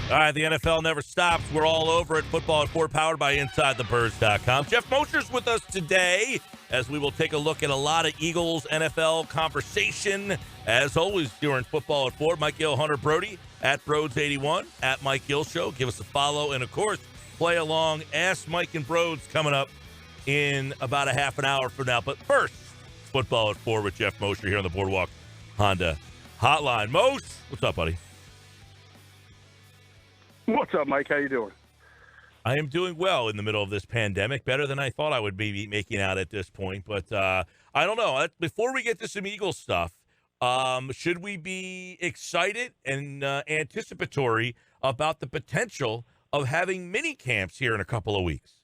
All right, the NFL never stops. We're all over it. Football at 4, powered by InsideTheBirds.com. Geoff Mosher's with us today as we will take a look at a lot of Eagles NFL conversation. As always, during Football at 4, Mike Gill, Hunter Brody, at Broads81, at Mike Gill Show. Give us a follow. And, of course, play along. Ask Mike and Broads coming up in about a half an hour from now. But first, Football at 4 with Geoff Mosher here on the Boardwalk Honda Hotline. Mose, what's up, buddy? What's up, Mike? How you doing? I am doing well in the middle of this pandemic, better than I thought I would be making out at this point. But I don't know. Before we get to some Eagles stuff, should we be excited and anticipatory about the potential of having mini camps here in a couple of weeks?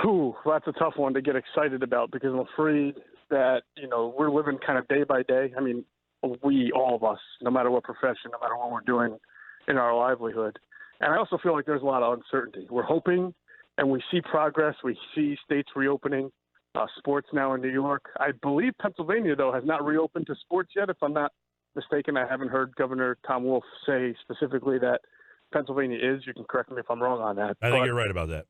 Ooh, that's a tough one to get excited about because I'm afraid that, we're living kind of day by day. I mean, all of us, no matter what profession, no matter what we're doing in our livelihood. And I also feel like there's a lot of uncertainty. We're hoping and we see progress. We see states reopening, sports now in New York. I believe Pennsylvania, though, has not reopened to sports yet. If I'm not mistaken, I haven't heard Governor Tom Wolf say specifically that Pennsylvania is. You can correct me if I'm wrong on that. I think you're right about that.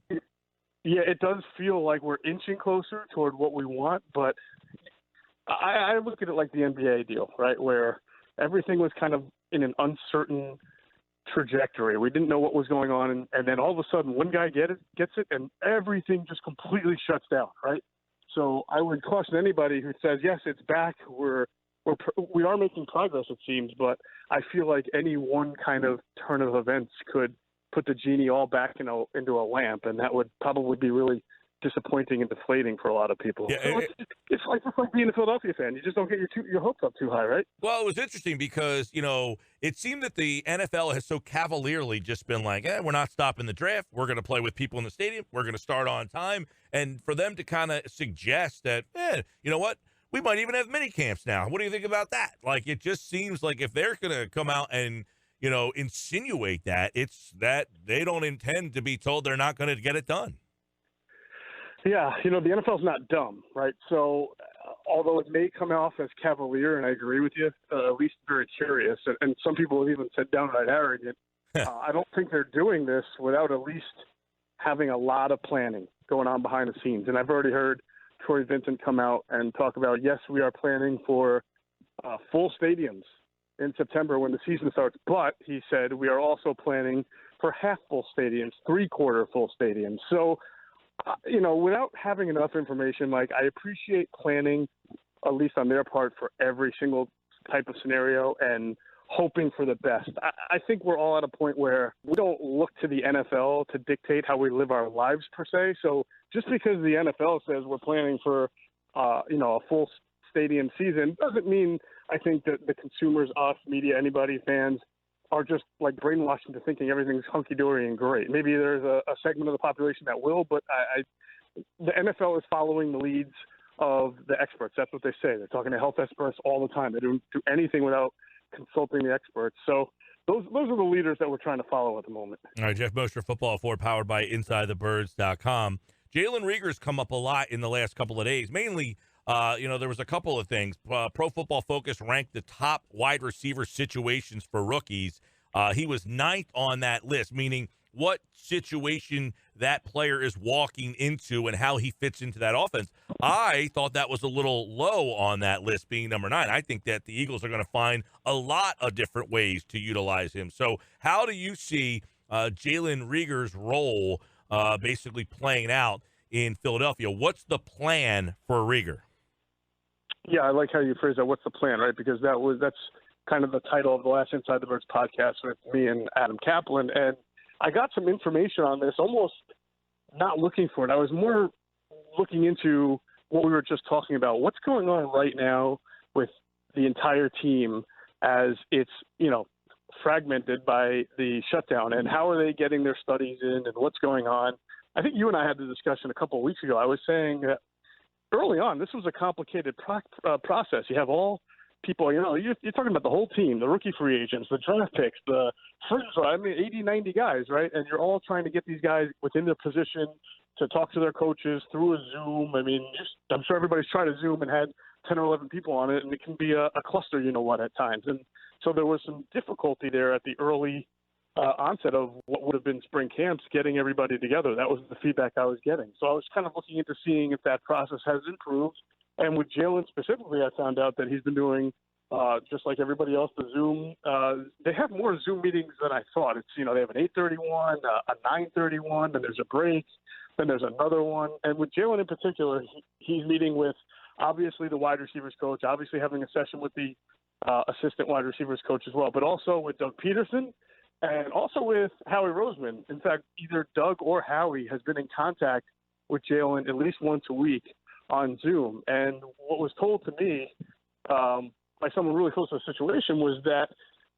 Yeah, it does feel like we're inching closer toward what we want, but I look at it like the NBA deal, right, where everything was kind of in an uncertain trajectory. We didn't know what was going on, and then all of a sudden one guy gets it, and everything just completely shuts down, right? So I would caution anybody who says, yes, it's back, we are making progress, it seems, but I feel like any one kind of turn of events could put the genie all back into a lamp, and that would probably be really disappointing and deflating for a lot of people. Yeah, so it's like being a Philadelphia fan. You just don't get your hopes up too high, right? Well, it was interesting because, it seemed that the NFL has so cavalierly just been like, we're not stopping the draft. We're going to play with people in the stadium. We're going to start on time. And for them to kind of suggest that, you know what? We might even have mini camps now. What do you think about that? Like, it just seems like if they're going to come out and, insinuate that, it's that they don't intend to be told they're not going to get it done. Yeah, the NFL's not dumb, right? So although it may come off as cavalier, and I agree with you, at least very curious, and some people have even said downright arrogant, I don't think they're doing this without at least having a lot of planning going on behind the scenes. And I've already heard Troy Vincent come out and talk about, yes, we are planning for full stadiums in September when the season starts, but he said we are also planning for half-full stadiums, three-quarter full stadiums. So, without having enough information, like I appreciate planning, at least on their part, for every single type of scenario and hoping for the best. I think we're all at a point where we don't look to the NFL to dictate how we live our lives per se. So just because the NFL says we're planning for, a full stadium season doesn't mean I think that the consumers, us, media, anybody, fans, are just like brainwashed into thinking everything's hunky-dory and great. Maybe there's a segment of the population that will, but the NFL is following the leads of the experts. That's what they say. They're talking to health experts all the time. They don't do anything without consulting the experts. So those are the leaders that we're trying to follow at the moment. All right, Geoff Mosher, Football at 4, powered by InsideTheBirds.com. Jalen Reagor's come up a lot in the last couple of days. Mainly, there was a couple of things. Pro Football Focus ranked the top wide receiver situations for rookies. He was 9th on that list, meaning what situation that player is walking into and how he fits into that offense. I thought that was a little low on that list, being number 9. I think that the Eagles are going to find a lot of different ways to utilize him. So how do you see Jalen Reagor's role basically playing out in Philadelphia? What's the plan for Reagor? Yeah, I like how you phrase that. What's the plan, right? Because that's kind of the title of the last Inside the Birds podcast with me and Adam Maclin. And I got some information on this, almost not looking for it. I was more looking into what we were just talking about. What's going on right now with the entire team as it's, fragmented by the shutdown, and how are they getting their studies in and what's going on? I think you and I had the discussion a couple of weeks ago. I was saying that early on, this was a complicated process. You have all people, you're talking about the whole team, the rookie free agents, the draft picks, the fringe, 80, 90 guys, right? And you're all trying to get these guys within their position to talk to their coaches through a Zoom. I'm sure everybody's tried a Zoom and had 10 or 11 people on it, and it can be a cluster, at times. And so there was some difficulty there at the early onset of what would have been spring camps, getting everybody together. That was the feedback I was getting. So I was kind of looking into seeing if that process has improved. And with Jalen specifically, I found out that he's been doing, just like everybody else, the Zoom. They have more Zoom meetings than I thought. It's, they have an 8:31, a 9:31, then there's a break, then there's another one. And with Jalen in particular, he's meeting with, obviously, the wide receivers coach, obviously having a session with the assistant wide receivers coach as well, but also with Doug Peterson and also with Howie Roseman. In fact, either Doug or Howie has been in contact with Jalen at least once a week on Zoom. And what was told to me by someone really close to the situation was that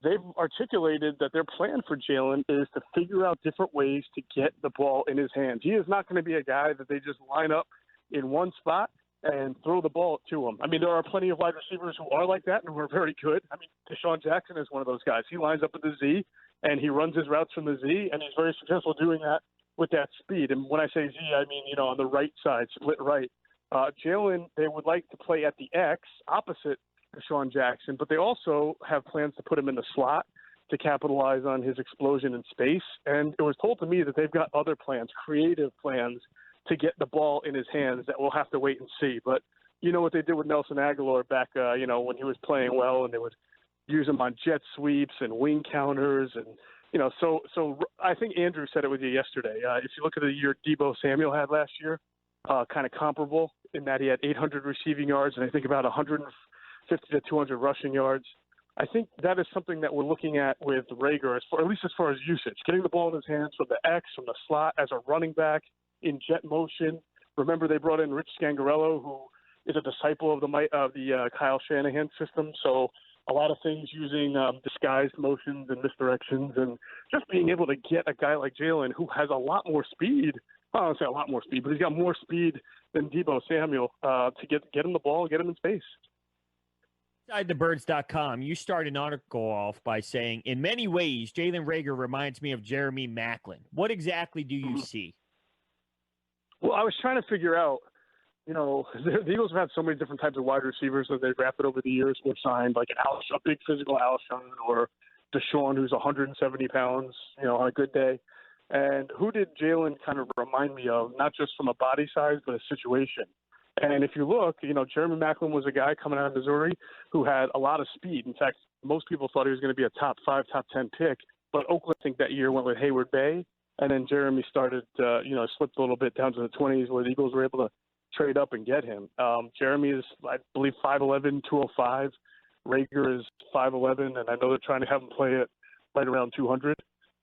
they've articulated that their plan for Jalen is to figure out different ways to get the ball in his hands. He is not going to be a guy that they just line up in one spot and throw the ball to him. I mean, there are plenty of wide receivers who are like that and who are very good. I mean, Deshaun Jackson is one of those guys. He lines up at the Z, and he runs his routes from the Z, and he's very successful doing that with that speed. And when I say Z, I mean, on the right side, split right. Jalen, they would like to play at the X opposite Deshaun Jackson, but they also have plans to put him in the slot to capitalize on his explosion in space. And it was told to me that they've got other plans, creative plans, to get the ball in his hands that we'll have to wait and see. But you know what they did with Nelson Aguilar back, when he was playing well, and they would use him on jet sweeps and wing counters. And, so I think Andrew said it with you yesterday. If you look at the year Deebo Samuel had last year, kind of comparable in that he had 800 receiving yards and I think about 150 to 200 rushing yards. I think that is something that we're looking at with Reagor, at least as far as usage, getting the ball in his hands from the X, from the slot as a running back in jet motion. Remember, they brought in Rich Scangarello, who is a disciple of the Kyle Shanahan system. So a lot of things using disguised motions and misdirections, and just being able to get a guy like Jalen, who has a lot more speed. I don't say a lot more speed, but he's got more speed than Deebo Samuel to get him the ball and get him in space. ITB'S.com, you start an article off by saying, in many ways, Jalen Reagor reminds me of Jeremy Maclin. What exactly do you see? Well, I was trying to figure out, the Eagles have had so many different types of wide receivers that they've drafted over the years or signed, like a big physical Alshon or Deshaun, who's 170 pounds, on a good day. And who did Jalen kind of remind me of, not just from a body size, but a situation? And if you look, Jeremy Maclin was a guy coming out of Missouri who had a lot of speed. In fact, most people thought he was going to be a top 5, top 10 pick. But Oakland, I think, that year went with Hayward Bay. And then Jeremy started, slipped a little bit down to the 20s where the Eagles were able to trade up and get him. Jeremy is, I believe, 5'11", 205. Reagor is 5'11", and I know they're trying to have him play at right around 200,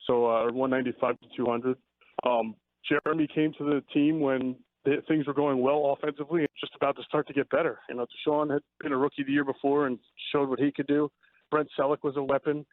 so 195 to 200. Jeremy came to the team when things were going well offensively and just about to start to get better. Deshaun had been a rookie the year before and showed what he could do. Brent Selleck was a weapon.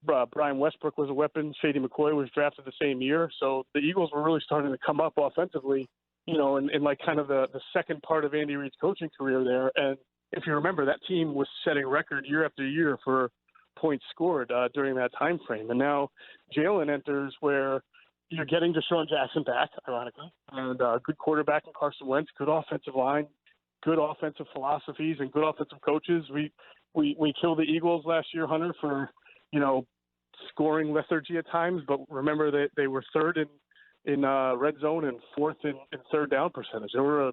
Brian Westbrook was a weapon. Shady McCoy was drafted the same year. So the Eagles were really starting to come up offensively, in like kind of the second part of Andy Reid's coaching career there. And if you remember, that team was setting record year after year for points scored during that time frame. And now Jalen enters where you're getting Deshaun Jackson back, ironically, and good quarterback in Carson Wentz, good offensive line, good offensive philosophies, and good offensive coaches. We killed the Eagles last year, Hunter, for scoring lethargy at times, but remember that they were third in red zone and fourth in third down percentage. They were a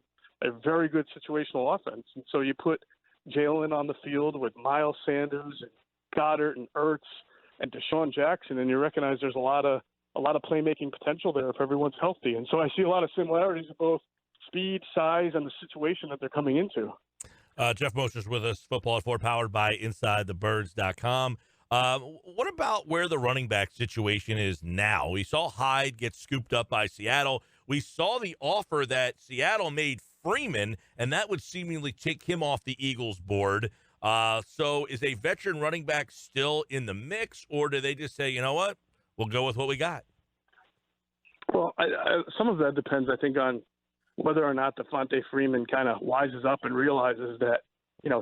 very good situational offense, and so you put Jalen on the field with Miles Sanders and Goddard and Ertz and Deshaun Jackson, and you recognize there's a lot of playmaking potential there if everyone's healthy. And so I see a lot of similarities of both speed, size, and the situation that they're coming into. Geoff Mosher's with us, Football at 4, powered by InsideTheBirds.com. What about where the running back situation is now? We saw Hyde get scooped up by Seattle. We saw the offer that Seattle made Freeman, and that would seemingly take him off the Eagles' board. So is a veteran running back still in the mix, or do they just say, you know what, we'll go with what we got? Well, some of that depends, I think, on whether or not Devontae Freeman kind of wises up and realizes that,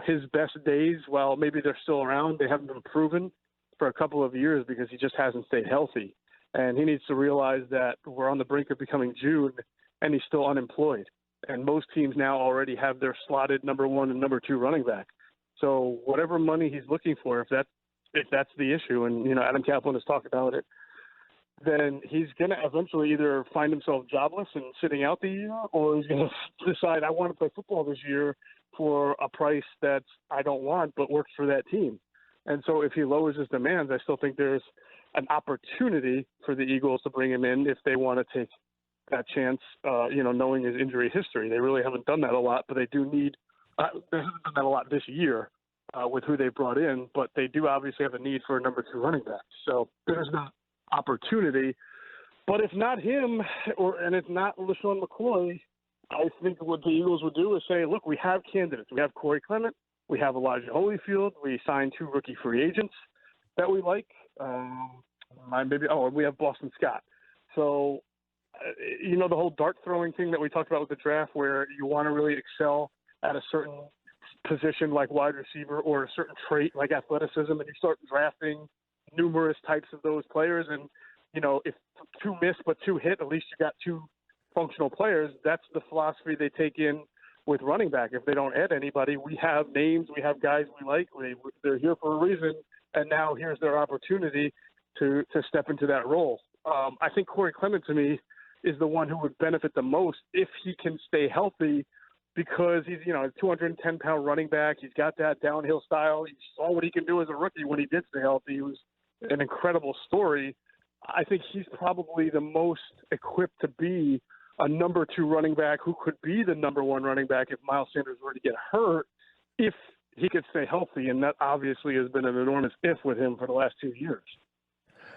his best days, while maybe they're still around, they haven't been proven for a couple of years because he just hasn't stayed healthy. And he needs to realize that we're on the brink of becoming June and he's still unemployed. and most teams now already have their slotted number 1 and number 2 running back. So whatever money he's looking for, if that's the issue, and Adam Kaplan has talked about it, then he's going to eventually either find himself jobless and sitting out the year, or he's going to decide, I want to play football this year for a price that I don't want but works for that team. And so if he lowers his demands, I still think there's an opportunity for the Eagles to bring him in if they want to take that chance, knowing his injury history. They really haven't done that a lot, but they do need they haven't done that a lot this year with who they brought in, but they do obviously have a need for a number 2 running back. So there's not opportunity. But if not him, and it's not LaShawn McCoy, I think what the Eagles would do is say, look, we have candidates. We have Corey Clement. We have Elijah Holyfield. We signed 2 rookie free agents that we like. We have Boston Scott. So, the whole dart throwing thing that we talked about with the draft, where you want to really excel at a certain position like wide receiver or a certain trait like athleticism, and you start drafting numerous types of those players. And, if 2 miss but 2 hit, at least you got 2 functional players. That's the philosophy they take in with running back. If they don't add anybody, we have names, we have guys we like. They're here for a reason, and now here's their opportunity to step into that role. I think Corey Clement, to me, is the one who would benefit the most if he can stay healthy, because he's, a 210-pound running back. He's got that downhill style. You saw what he can do as a rookie when he did stay healthy. He was an incredible story. I think he's probably the most equipped to be a number 2 running back who could be the number 1 running back if Miles Sanders were to get hurt, if he could stay healthy. And that obviously has been an enormous if with him for the last 2 years.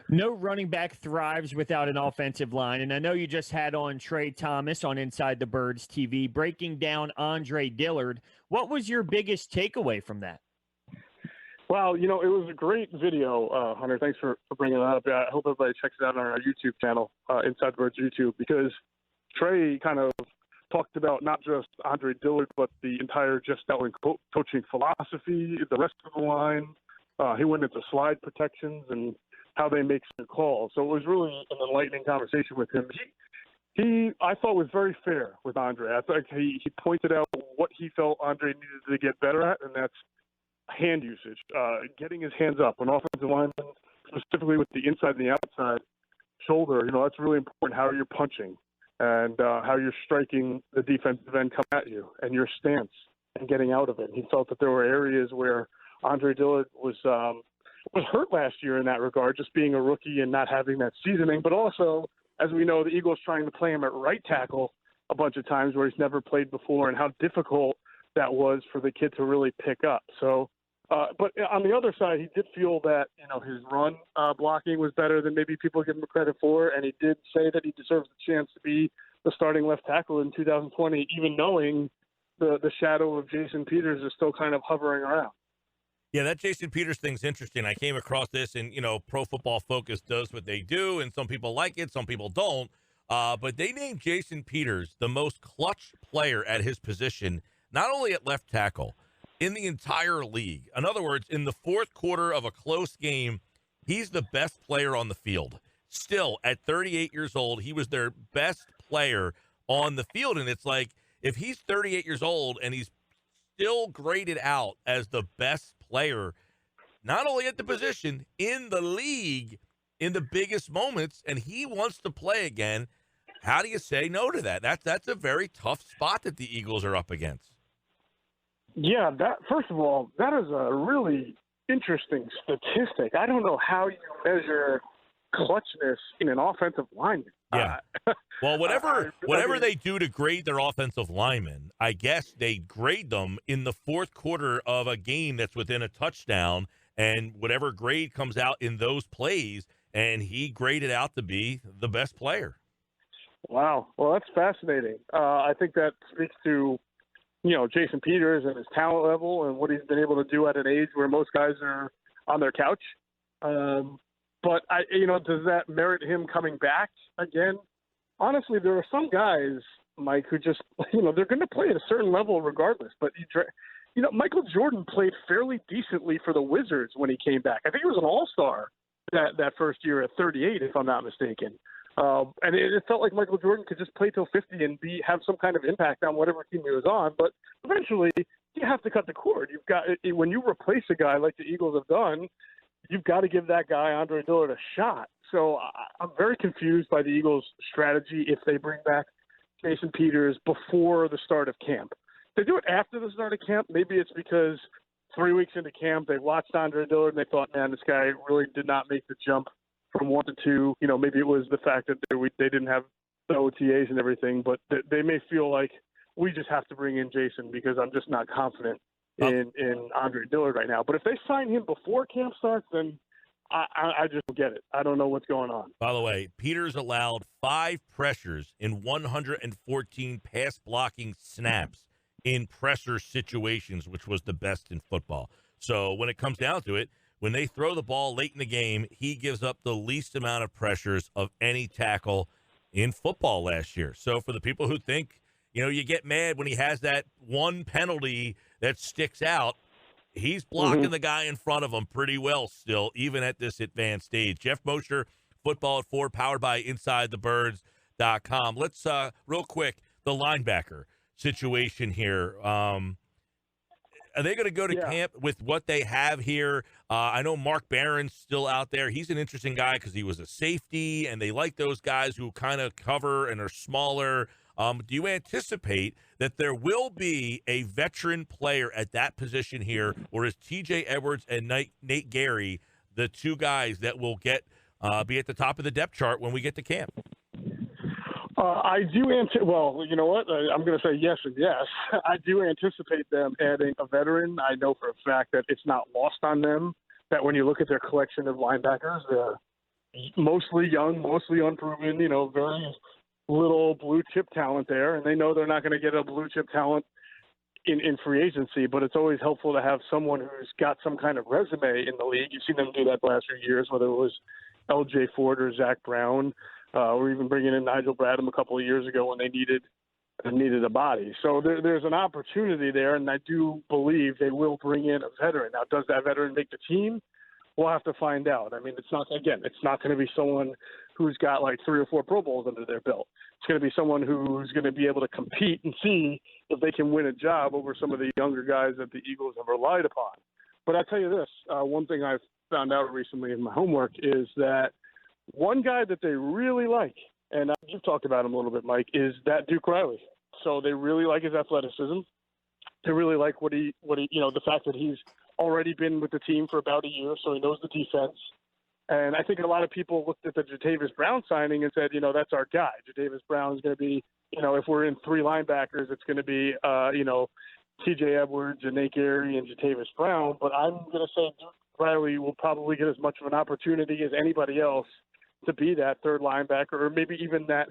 No running back thrives without an offensive line. And I know you just had on Trey Thomas on Inside the Birds TV breaking down Andre Dillard. What was your biggest takeaway from that? Well, it was a great video, Hunter. Thanks for bringing that up. I hope everybody checks it out on our YouTube channel, Inside the Birds YouTube, because Trey kind of talked about not just Andre Dillard, but the entire Jeff Stoutland coaching philosophy, the rest of the line. He went into slide protections and how they make some calls. So it was really an enlightening conversation with him. He I thought, was very fair with Andre. I thought he pointed out what he felt Andre needed to get better at, and that's hand usage, getting his hands up. An offensive lineman, specifically with the inside and the outside shoulder, that's really important, how you're punching and how you're striking the defensive end come at you, and your stance and getting out of it. He felt that there were areas where Andre Dillard was hurt last year in that regard, just being a rookie and not having that seasoning. But also, as we know, the Eagles trying to play him at right tackle a bunch of times where he's never played before, and how difficult that was for the kid to really pick up. So, but on the other side, he did feel that, his run blocking was better than maybe people give him credit for. And he did say that he deserves the chance to be the starting left tackle in 2020, even knowing the shadow of Jason Peters is still kind of hovering around. Yeah, that Jason Peters thing's interesting. I came across this, and, Pro Football Focus does what they do, and some people like it, some people don't. But they named Jason Peters the most clutch player at his position, not only at left tackle, in the entire league. In other words, in the fourth quarter of a close game, he's the best player on the field. Still, at 38 years old, he was their best player on the field. And it's like, if he's 38 years old and he's still graded out as the best player, not only at the position, in the league, in the biggest moments, and he wants to play again, how do you say no to that? That's a very tough spot that the Eagles are up against. Yeah, first of all, that is a really interesting statistic. I don't know how you measure clutchness in an offensive lineman. Yeah. Well, whatever they do to grade their offensive linemen, I guess they grade them in the fourth quarter of a game that's within a touchdown, and whatever grade comes out in those plays, and he graded out to be the best player. Wow. Well, that's fascinating. I think that speaks to, Jason Peters and his talent level and what he's been able to do at an age where most guys are on their couch. But does that merit him coming back again? Honestly, there are some guys, Mike, who just, they're going to play at a certain level regardless. But, Michael Jordan played fairly decently for the Wizards when he came back. I think he was an all-star that first year at 38, if I'm not mistaken. And it felt like Michael Jordan could just play till 50 and have some kind of impact on whatever team he was on. But eventually, you have to cut the cord. You've got when you replace a guy like the Eagles have done, you've got to give that guy, Andre Dillard, a shot. So I'm very confused by the Eagles' strategy if they bring back Jason Peters before the start of camp. If they do it after the start of camp, maybe it's because 3 weeks into camp, they watched Andre Dillard and they thought, man, this guy really did not make the jump from 1 to 2. You know, maybe it was the fact that they didn't have the OTAs and everything, but they may feel like we just have to bring in Jason because I'm just not confident in Andre Dillard right now. But if they sign him before camp starts, then I just don't get it. I don't know what's going on. By the way, Peters allowed 5 pressures in 114 pass blocking snaps in pressure situations, which was the best in football. So when it comes down to it, when they throw the ball late in the game, he gives up the least amount of pressures of any tackle in football last year. So for the people who think, you know, you get mad when he has that one penalty that sticks out, he's blocking the guy in front of him pretty well still, even at this advanced stage. Geoff Mosher, Football at 4, powered by InsideTheBirds.com. Let's, real quick, the linebacker situation here. Are they going to go to camp with what they have here? I know Mark Barron's still out there. He's an interesting guy because he was a safety, and they like those guys who kind of cover and are smaller. Do you anticipate that there will be a veteran player at that position here, or is T.J. Edwards and Nate Gary the two guys that will be at the top of the depth chart when we get to camp? I do well, you know what? I'm going to say yes and yes. I do anticipate them adding a veteran. I know for a fact that it's not lost on them that when you look at their collection of linebackers, they're mostly young, mostly unproven, you know, very little blue chip talent there. And they know they're not going to get a blue chip talent in free agency, but it's always helpful to have someone who's got some kind of resume in the league. You've seen them do that the last few years, whether it was L.J. Ford or Zach Brown. Or even bringing in Nigel Bradham a couple of years ago when they needed a body. So there's an opportunity there, and I do believe they will bring in a veteran. Now, does that veteran make the team? We'll have to find out. I mean, it's not going to be someone who's got like 3 or 4 Pro Bowls under their belt. It's going to be someone who's going to be able to compete and see if they can win a job over some of the younger guys that the Eagles have relied upon. But I'll tell you this, one thing I've found out recently in my homework is that one guy that they really like, and you've talked about him a little bit, Mike, is that Duke Riley. So they really like his athleticism. They really like what he, the fact that he's already been with the team for about a year, so he knows the defense. And I think a lot of people looked at the Jatavis Brown signing and said, that's our guy. Jatavis Brown is going to be, if we're in 3 linebackers, it's going to be, T.J. Edwards and Nate Gary and Jatavis Brown. But I'm going to say Duke Riley will probably get as much of an opportunity as anybody else to be that 3rd linebacker, or maybe even that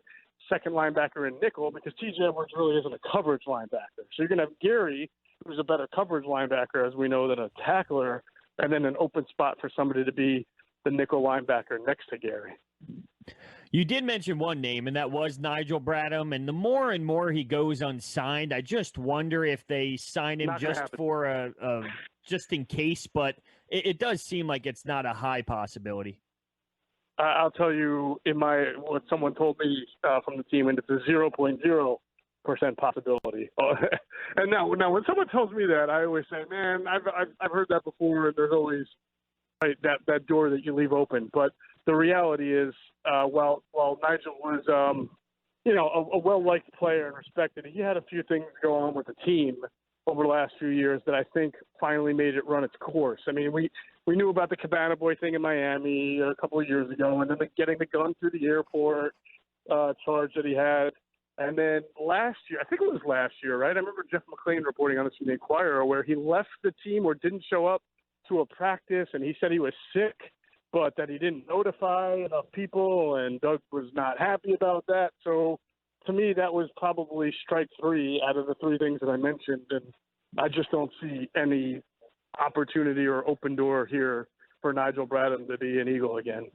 2nd linebacker in nickel, because T.J. Edwards really isn't a coverage linebacker. So you're going to have Gary, who's a better coverage linebacker, as we know, than a tackler, and then an open spot for somebody to be the nickel linebacker next to Gary. You did mention one name, and that was Nigel Bradham. And the more and more he goes unsigned, I just wonder if they sign him just for just in case. But it does seem like it's not a high possibility. I'll tell you, what someone told me from the team, and it's a 0.0% possibility. And now, when someone tells me that, I always say, man, I've heard that before, and there's always that door that you leave open. But the reality is, while Nigel was, a well-liked player and respected, he had a few things go on with the team over the last few years that I think finally made it run its course. I mean, we knew about the Cabana Boy thing in Miami a couple of years ago, and then getting the gun through the airport charge that he had. And then last year, I think it was last year, right? I remember Jeff Maclin reporting on this in the Inquirer where he left the team or didn't show up to a practice, and he said he was sick, but that he didn't notify enough people, and Doug was not happy about that. So to me, that was probably strike 3 out of the 3 things that I mentioned, and I just don't see any opportunity or open door here for Nigel Bradham to be an Eagle again.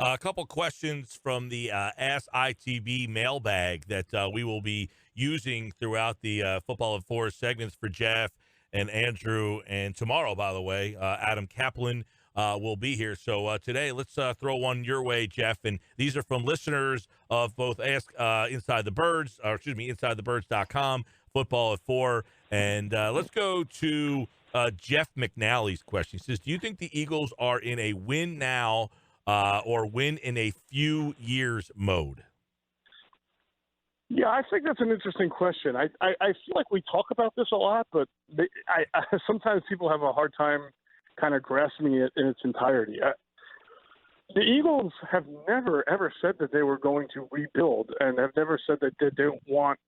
A couple questions from the Ask ITB mailbag that we will be using throughout the Football at 4 segments for Jeff and Andrew, and tomorrow, by the way, Adam Kaplan will be here. So today, let's throw one your way, Jeff. And these are from listeners of both Ask Inside the Birds, or excuse me, InsideTheBirds.com, Football at 4. And let's go to Jeff McNally's question. He says, do you think the Eagles are in a win now or win in a few years mode? Yeah, I think that's an interesting question. I feel like we talk about this a lot, but sometimes people have a hard time kind of grasping it in its entirety. The Eagles have never, ever said that they were going to rebuild, and have never said that they don't want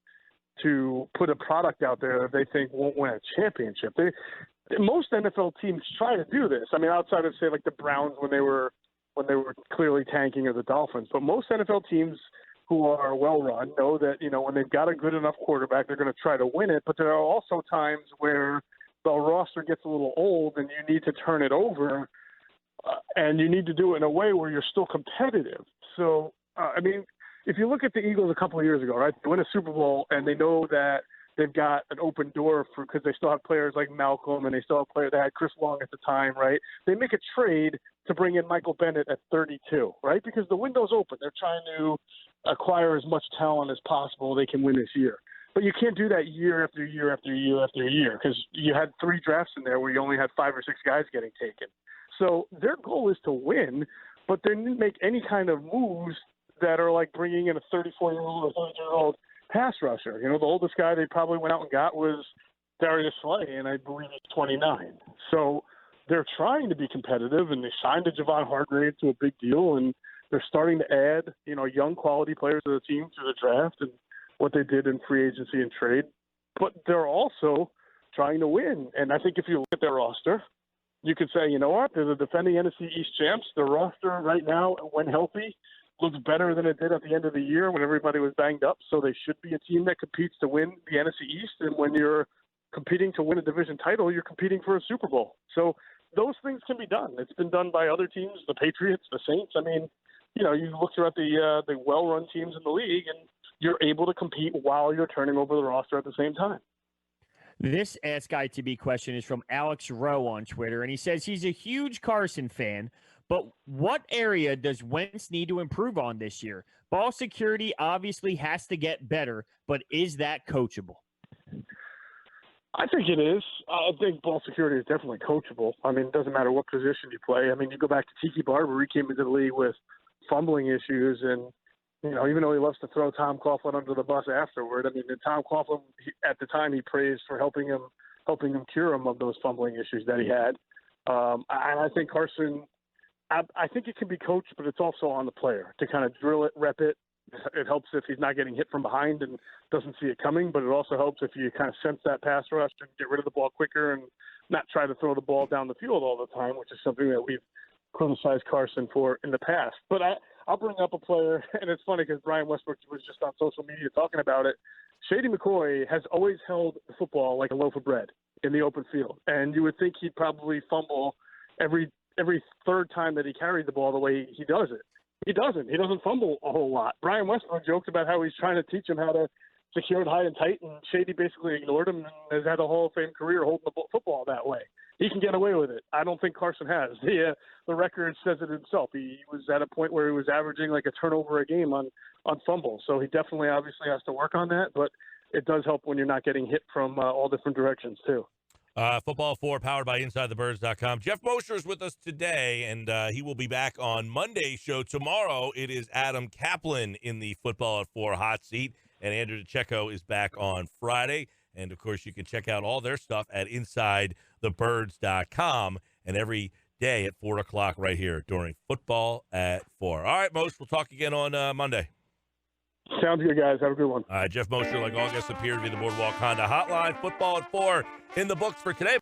to put a product out there that they think won't win a championship. Most NFL teams try to do this. I mean, outside of, say, like the Browns when they were clearly tanking, or the Dolphins. But most NFL teams who are well-run know that, when they've got a good enough quarterback, they're going to try to win it. But there are also times where the roster gets a little old and you need to turn it over, and you need to do it in a way where you're still competitive. So, if you look at the Eagles a couple of years ago, right, they win a Super Bowl and they know that they've got an open door because they still have players like Maclin, and they still have players that had Chris Long at the time, right? They make a trade to bring in Michael Bennett at 32, right? Because the window's open. They're trying to acquire as much talent as possible they can win this year. But you can't do that year after year after year after year, because you had 3 drafts in there where you only had 5 or 6 guys getting taken. So their goal is to win, but they didn't make any kind of moves that are like bringing in a 34-year-old or 32-year-old pass rusher. The oldest guy they probably went out and got was Darius Slay, and I believe he's 29. So they're trying to be competitive, and they signed a Javon Hargrave to a big deal, and they're starting to add, young quality players to the team through the draft and what they did in free agency and trade. But they're also trying to win. And I think if you look at their roster, you could say, you know what, they're the defending NFC East champs. Their roster right now, when healthy, looks better than it did at the end of the year when everybody was banged up. So they should be a team that competes to win the NFC East. And when you're competing to win a division title, you're competing for a Super Bowl. So those things can be done. It's been done by other teams, the Patriots, the Saints. You look throughout the well-run teams in the league, and you're able to compete while you're turning over the roster at the same time. This Ask ITB question is from Alex Rowe on Twitter, and he says he's a huge Carson fan, but what area does Wentz need to improve on this year? Ball security obviously has to get better, but is that coachable? I think it is. I think ball security is definitely coachable. It doesn't matter what position you play. You go back to Tiki Barber. He came into the league with fumbling issues, and even though he loves to throw Tom Coughlin under the bus afterward, Tom Coughlin at the time he praised for helping him cure him of those fumbling issues that he had. And I think Carson, I think it can be coached, but it's also on the player to kind of drill it, rep it. It helps if he's not getting hit from behind and doesn't see it coming, but it also helps if you kind of sense that pass rush and get rid of the ball quicker and not try to throw the ball down the field all the time, which is something that we've criticized Carson for in the past. But I'll bring up a player, and it's funny because Brian Westbrook was just on social media talking about it. Shady McCoy has always held the football like a loaf of bread in the open field, and you would think he'd probably fumble every third time that he carried the ball the way he does it. He doesn't. He doesn't fumble a whole lot. Brian Westbrook joked about how he's trying to teach him how to secure it high and tight, and Shady basically ignored him and has had a Hall of Fame career holding the football that way. He can get away with it. I don't think Carson has. The record says it himself. He was at a point where he was averaging like a turnover a game on fumbles. So he definitely obviously has to work on that, but it does help when you're not getting hit from all different directions too. Football 4, powered by InsideTheBirds.com. Geoff Mosher is with us today, and he will be back on Monday's show. Tomorrow, it is Adam Kaplan in the Football at 4 hot seat, and Andrew DeCecco is back on Friday. And, of course, you can check out all their stuff at InsideTheBirds.com, and every day at 4 o'clock right here during Football at 4. All right, Mosher, we'll talk again on Monday. Sounds good, guys. Have a good one. All right, Geoff Mosher, like all guests, appeared to be the Boardwalk Honda Hotline. Football at 4 in the books for today.